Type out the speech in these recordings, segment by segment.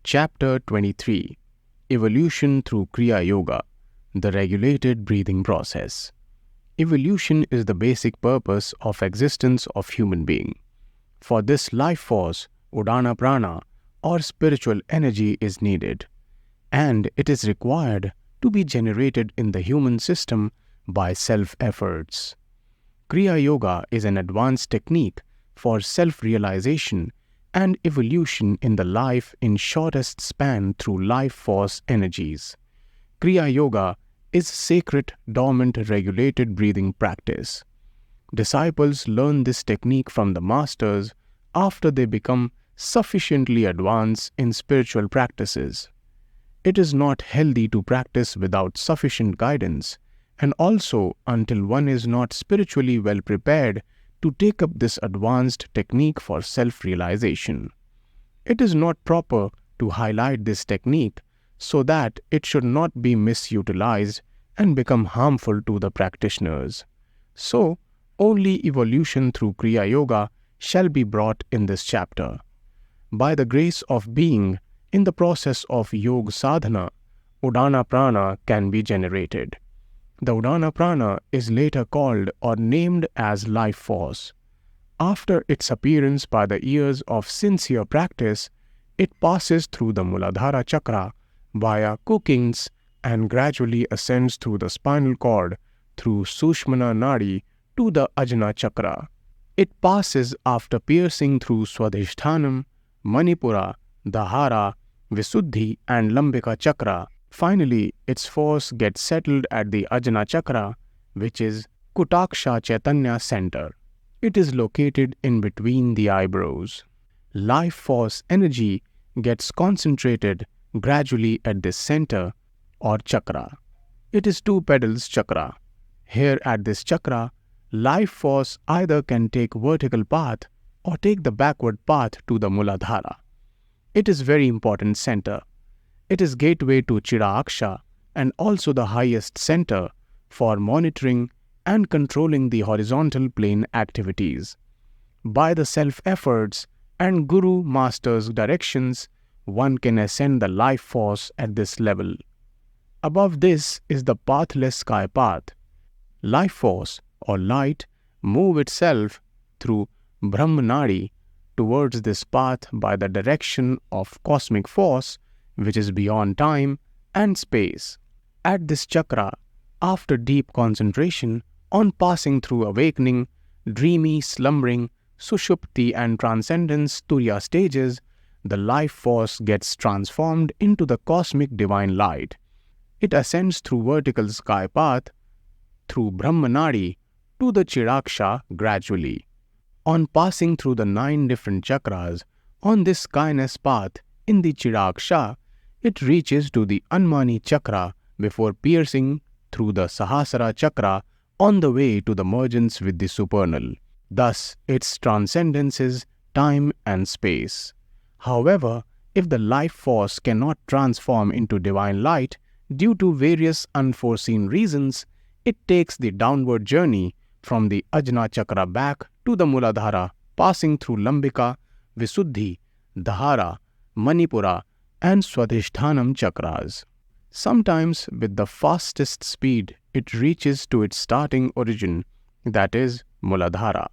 Chapter 23 Evolution Through Kriya Yoga, the regulated breathing process. Evolution is the basic purpose of existence of human being. For this life force, Udana Prana or spiritual energy is needed, and it is required to be generated in the human system by self-efforts. Kriya Yoga is an advanced technique for self-realization and evolution in the life in shortest span through life force energies. Kriya Yoga is sacred, dormant, regulated breathing practice. Disciples learn this technique from the masters after they become sufficiently advanced in spiritual practices. It is not healthy to practice without sufficient guidance, and also until one is not spiritually well prepared to take up this advanced technique for self-realization. It is not proper to highlight this technique so that it should not be misutilized and become harmful to the practitioners. So, only evolution through Kriya Yoga shall be brought in this chapter. By the grace of being in the process of Yoga Sadhana, Udana Prana can be generated. The Udana Prana is later called or named as life force. After its appearance by the years of sincere practice, it passes through the Muladhara chakra via cookings and gradually ascends through the spinal cord through Sushmana Nadi to the Ajna chakra. It passes after piercing through Swadhisthana, Manipura, Dhara, Visuddhi and Lambika chakra. Finally, its force gets settled at the Ajna chakra, which is Kutaksha Chaitanya center. It is located in between the eyebrows. Life force energy gets concentrated gradually at this center or chakra. It is two pedals chakra. Here at this chakra, life force either can take vertical path or take the backward path to the Muladhara. It is very important center. It is gateway to Chiraksha and also the highest center for monitoring and controlling the horizontal plane activities. By the self-efforts and Guru Master's directions, one can ascend the life force at this level. Above this is the pathless sky path. Life force or light move itself through Brahmanadi towards this path by the direction of cosmic force, which is beyond time and space. At this chakra, after deep concentration, on passing through awakening, dreamy, slumbering, sushupti and transcendence turiya stages, the life force gets transformed into the cosmic divine light. It ascends through vertical sky path, through Brahmanadi to the Chiraksha gradually. On passing through the 9 different chakras, on this skyness path in the Chiraksha, it reaches to the Anmani chakra before piercing through the Sahasrara chakra on the way to the mergence with the supernal. Thus, its transcendence is time and space. However, if the life force cannot transform into divine light due to various unforeseen reasons, it takes the downward journey from the Ajna chakra back to the Muladhara, passing through Lambika, Visuddhi, Dhara, Manipura and Swadhisthana chakras. Sometimes with the fastest speed, it reaches to its starting origin, that is Muladhara.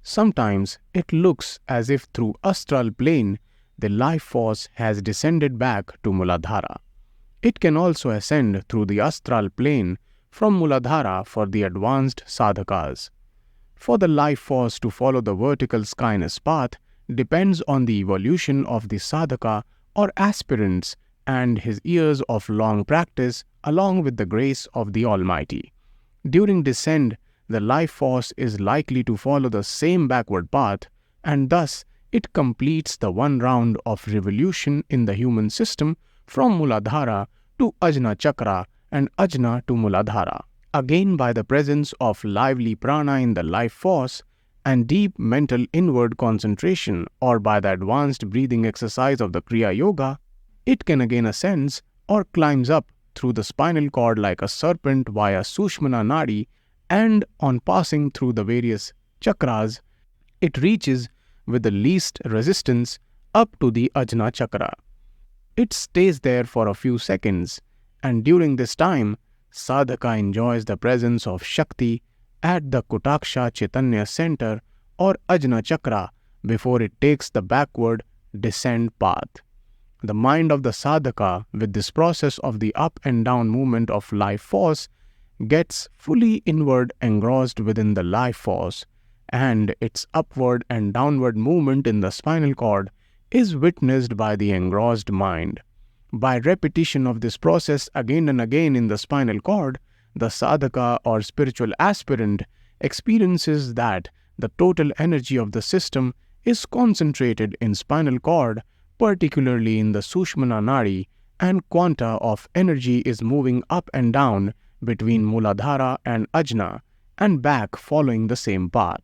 Sometimes it looks as if through astral plane, the life force has descended back to Muladhara. It can also ascend through the astral plane from Muladhara for the advanced sadhakas. For the life force to follow the vertical skyness path depends on the evolution of the sadhaka or aspirants and his years of long practice along with the grace of the Almighty. During descent, the life force is likely to follow the same backward path, and thus it completes the one round of revolution in the human system from Muladhara to Ajna chakra and Ajna to Muladhara. Again, by the presence of lively prana in the life force and deep mental inward concentration, or by the advanced breathing exercise of the Kriya Yoga, it can again ascends or climbs up through the spinal cord like a serpent via Sushmana Nadi, and on passing through the various chakras, it reaches with the least resistance up to the Ajna chakra. It stays there for a few seconds, and during this time, sadhaka enjoys the presence of Shakti at the Kutaksha Chaitanya center or Ajna chakra before it takes the backward descent path. The mind of the sadhaka, with this process of the up and down movement of life force, gets fully inward engrossed within the life force, and its upward and downward movement in the spinal cord is witnessed by the engrossed mind. By repetition of this process again and again in the spinal cord, the sadhaka or spiritual aspirant experiences that the total energy of the system is concentrated in spinal cord, particularly in the Sushmana Nadi, and quanta of energy is moving up and down between Muladhara and Ajna and back following the same path.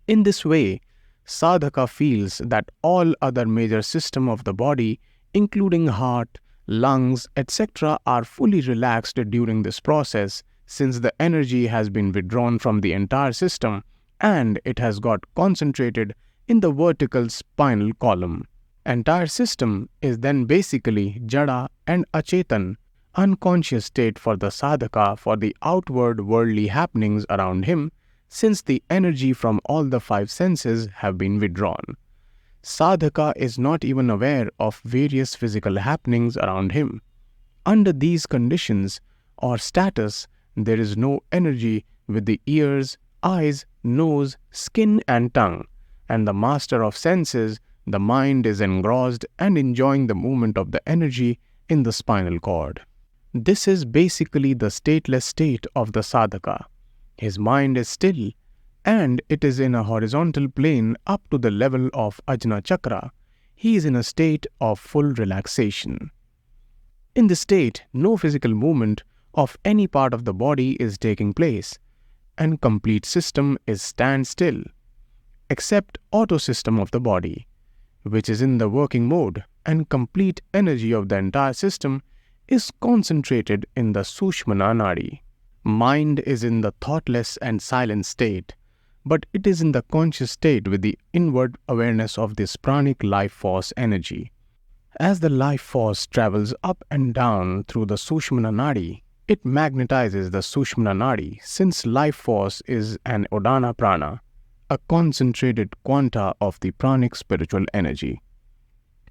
In this way, sadhaka feels that all other major system of the body, including heart, lungs, etc., are fully relaxed during this process, since the energy has been withdrawn from the entire system and it has got concentrated in the vertical spinal column. Entire system is then basically jada and achetan, unconscious state for the sadhaka for the outward worldly happenings around him, since the energy from all the five senses have been withdrawn. Sadhaka is not even aware of various physical happenings around him. Under these conditions or status, there is no energy with the ears, eyes, nose, skin and tongue, and the master of senses, the mind, is engrossed and enjoying the movement of the energy in the spinal cord. This is basically the stateless state of the sadhaka. His mind is still, and it is in a horizontal plane up to the level of Ajna chakra. He is in a state of full relaxation. In this state, no physical movement of any part of the body is taking place, and complete system is standstill, except auto system of the body, which is in the working mode, and complete energy of the entire system is concentrated in the Sushmana Nadi. Mind is in the thoughtless and silent state, but it is in the conscious state with the inward awareness of this pranic life force energy. As the life force travels up and down through the Sushmana Nadi, it magnetizes the Sushmana Nadi, since life force is an Udana Prana, a concentrated quanta of the pranic spiritual energy.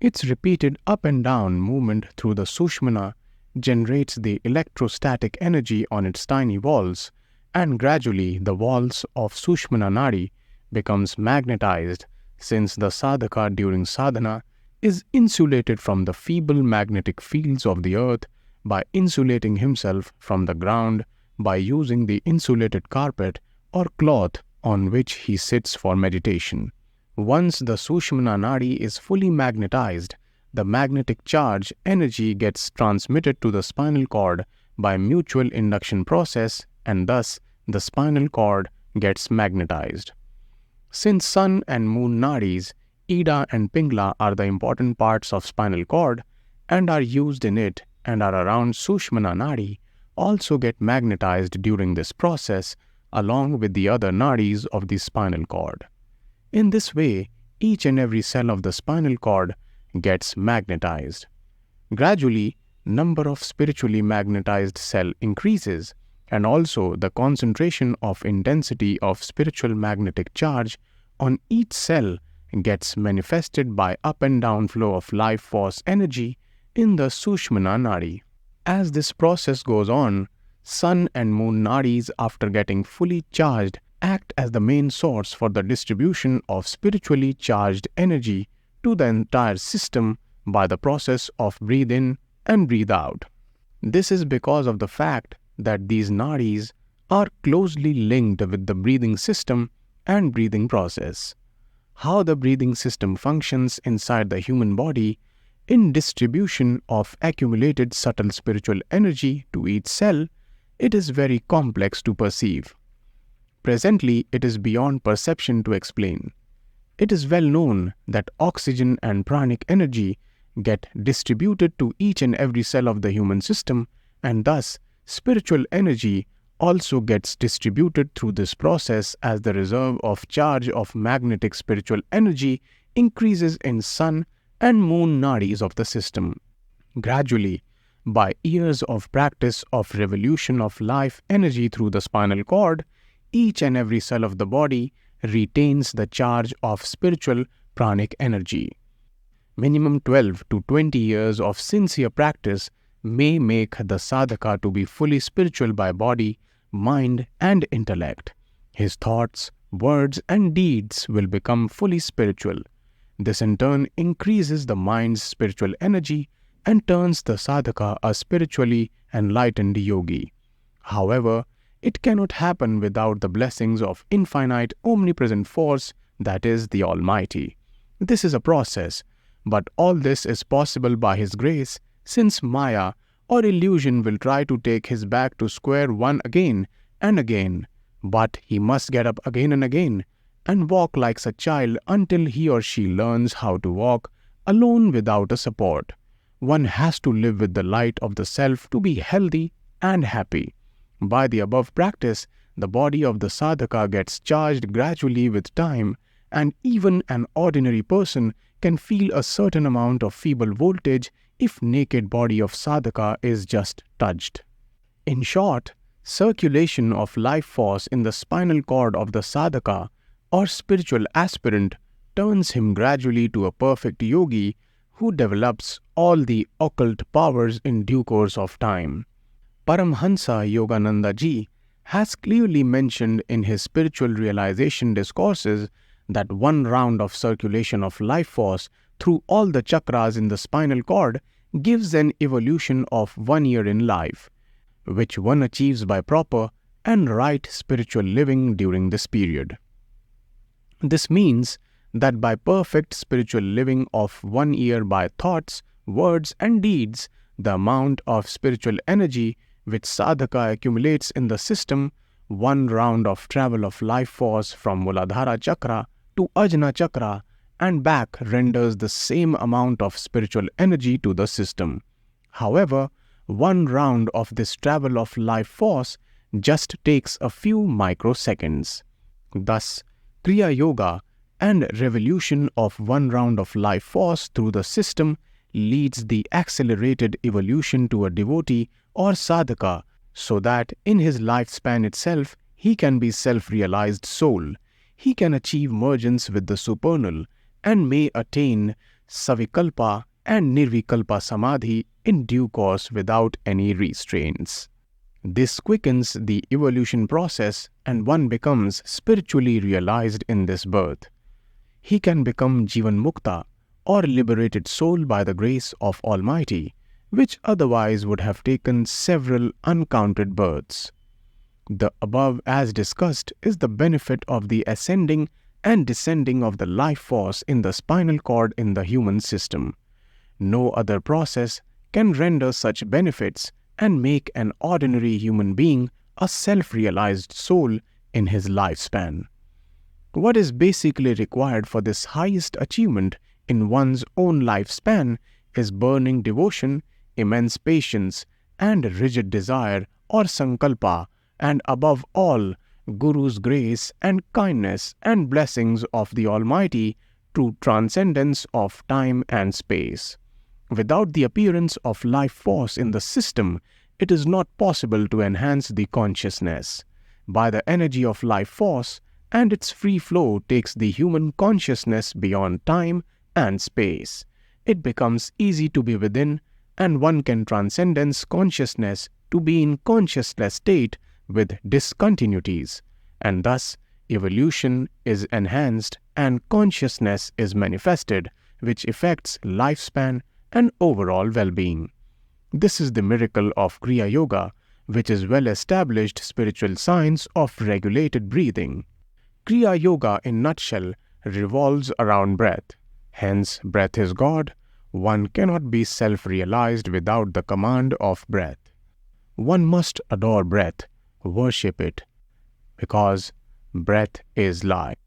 Its repeated up and down movement through the Sushmana generates the electrostatic energy on its tiny walls, and gradually the walls of Sushmana Nadi becomes magnetized, since the sadhaka during sadhana is insulated from the feeble magnetic fields of the earth by insulating himself from the ground by using the insulated carpet or cloth on which he sits for meditation. Once the Sushmana Nadi is fully magnetized, the magnetic charge energy gets transmitted to the spinal cord by mutual induction process, and thus the spinal cord gets magnetized. Since Sun and Moon Nadis, Ida and Pingla, are the important parts of spinal cord and are used in it and are around Sushmana Nadi, also get magnetized during this process along with the other nadis of the spinal cord. In this way, each and every cell of the spinal cord gets magnetized. Gradually, number of spiritually magnetized cell increases, and also the concentration of intensity of spiritual magnetic charge on each cell gets manifested by up and down flow of life force energy in the Sushmana Nadi. As this process goes on, Sun and Moon Nadis, after getting fully charged, act as the main source for the distribution of spiritually charged energy to the entire system by the process of breathe in and breathe out. This is because of the fact that these nadis are closely linked with the breathing system and breathing process. How the breathing system functions inside the human body in distribution of accumulated subtle spiritual energy to each cell, it is very complex to perceive. Presently, it is beyond perception to explain. It is well known that oxygen and pranic energy get distributed to each and every cell of the human system, and thus spiritual energy also gets distributed through this process as the reserve of charge of magnetic spiritual energy increases in Sun and Moon Nadis of the system. Gradually, by years of practice of revolution of life energy through the spinal cord, each and every cell of the body retains the charge of spiritual pranic energy. Minimum 12 to 20 years of sincere practice may make the sadhaka to be fully spiritual by body, mind and intellect. His thoughts, words and deeds will become fully spiritual. This in turn increases the mind's spiritual energy and turns the sadhaka a spiritually enlightened yogi. However, it cannot happen without the blessings of infinite omnipresent force, that is, the Almighty. This is a process, but all this is possible by His grace, since Maya or illusion will try to take his back to square one again and again. But he must get up again and again and walk like a child until he or she learns how to walk alone without a support. One has to live with the light of the self to be healthy and happy. By the above practice, the body of the sadhaka gets charged gradually with time, and even an ordinary person can feel a certain amount of feeble voltage if naked body of sadhaka is just touched. In short, circulation of life force in the spinal cord of the sadhaka or spiritual aspirant turns him gradually to a perfect yogi who develops all the occult powers in due course of time. Paramhansa Yogananda Ji has clearly mentioned in his spiritual realization discourses that one round of circulation of life force through all the chakras in the spinal cord gives an evolution of 1 year in life, which one achieves by proper and right spiritual living during this period. This means that by perfect spiritual living of 1 year by thoughts, words and deeds, the amount of spiritual energy which sadhaka accumulates in the system, one round of travel of life force from Muladhara chakra to Ajna chakra and back renders the same amount of spiritual energy to the system. However, one round of this travel of life force just takes a few microseconds. Thus, Kriya Yoga and revolution of one round of life force through the system leads the accelerated evolution to a devotee or sadhaka, so that in his lifespan itself he can be self-realized soul. He can achieve mergence with the supernal and may attain savikalpa and nirvikalpa samadhi in due course without any restraints. This quickens the evolution process and one becomes spiritually realized in this birth. He can become Jivan Mukta or liberated soul by the grace of Almighty, which otherwise would have taken several uncounted births. The above, as discussed, is the benefit of the ascending and descending of the life force in the spinal cord in the human system. No other process can render such benefits and make an ordinary human being a self-realized soul in his lifespan. What is basically required for this highest achievement in one's own lifespan is burning devotion, immense patience, and rigid desire or sankalpa, and above all, Guru's grace and kindness and blessings of the Almighty through transcendence of time and space. Without the appearance of life force in the system, it is not possible to enhance the consciousness. By the energy of life force and its free flow takes the human consciousness beyond time and space. It becomes easy to be within, and one can transcendence consciousness to be in consciousless state with discontinuities, and thus evolution is enhanced and consciousness is manifested, which affects lifespan and overall well-being. This is the miracle of Kriya Yoga, which is well-established spiritual science of regulated breathing. Kriya Yoga in nutshell revolves around breath. Hence, breath is God. One cannot be self-realized without the command of breath. One must adore breath, worship it, because breath is life.